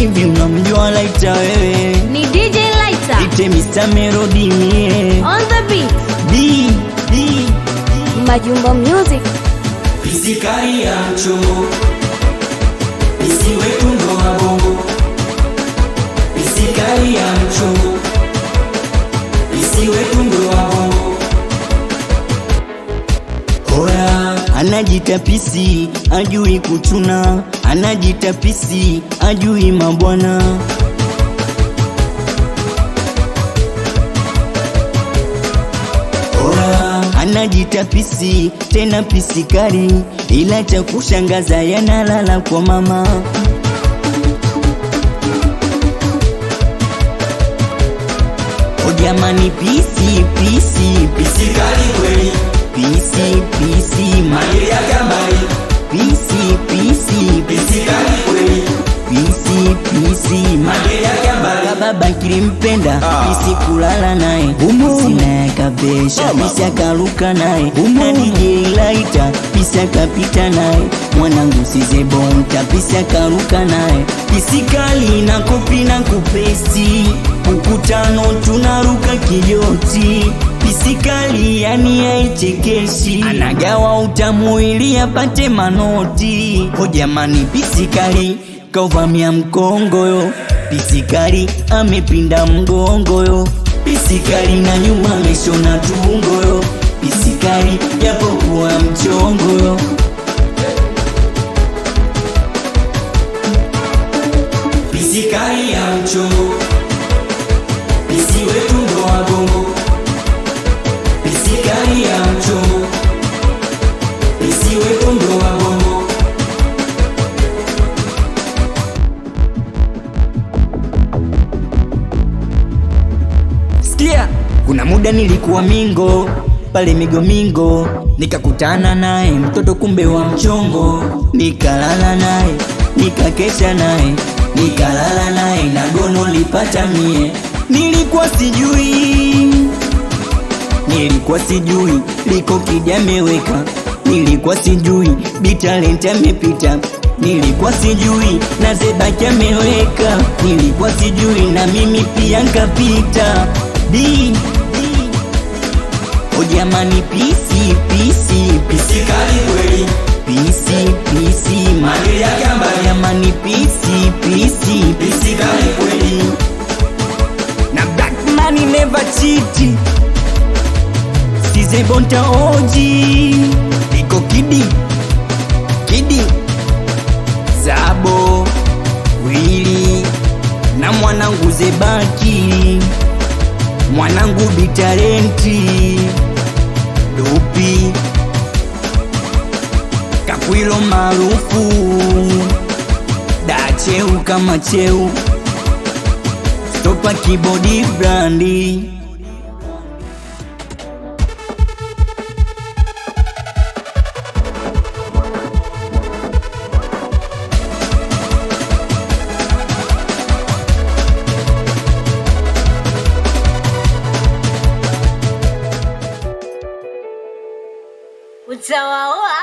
Hivi unamjua Laita wewe? Ni DJ Laita. Ite Mr. Melody mie. On the beat. D. Majumba Music. Pisikari ya mchongo, isiwe tundo wa bongo. Pisikari ya mchongo, isiwe tundo wa bongo. Oya, anajita pisi, ajui kuchuna. Anajita pisi, ajui mabwana. Anajita pisi, tena pisikari, ila cha kushangaza yanalala kwa mama. O jamani, pisi pisikari kweli, pisi maye ya gambari, pisi pisikari kweli, pisi maye ya gambari. Baba kilimpenda pisi, kulala naye pisi naye akavesha, pisi akaruka naye na DJ Laita, pisi akapita naye. Mwanangu size bonta, pisi akaruka naye. Pisi kali na kopi na kupesi, ukutano tunaruka kijoti. Pisi kali yani haichekeshi, anagawa utamu ili apate manoti. O jamani, pisi kali kauvamia mkongo yo, pisikari amepinda mgongo yo, pisikari na nyuma ameshona tumbo yo, pisikari japokuwa mchongo yo. Pisikari ya mchongo, isiwe tundo wa bongo. Pisikari ya mchongo, isiwe tundo wa bongo. Kuna muda nilikuwa mingo pale Migomingo, nikakutana naye mtoto kumbe wa mchongo. Nikalala naye, nikakesha naye, nikalala naye na gono lipata mie. Nilikuwa sijui liko kijameweka, nilikuwa sijui bitalent amepita, nilikuwa sijui na Zebaki ameweka, nilikuwa sijui na mimi pia nkapita. O jamani, pisikari kweli, pisi maye ya gambari. Jamani, pisikari kweli. Na Black Money never cheat, size bonta oji, iko kidi Zabo Willy na mwanangu Zebaki, mwanangu bitalenti Dopi Kakwilo maarufu Dacheu kama cheu Stopa kibodi brandi. Utawaoa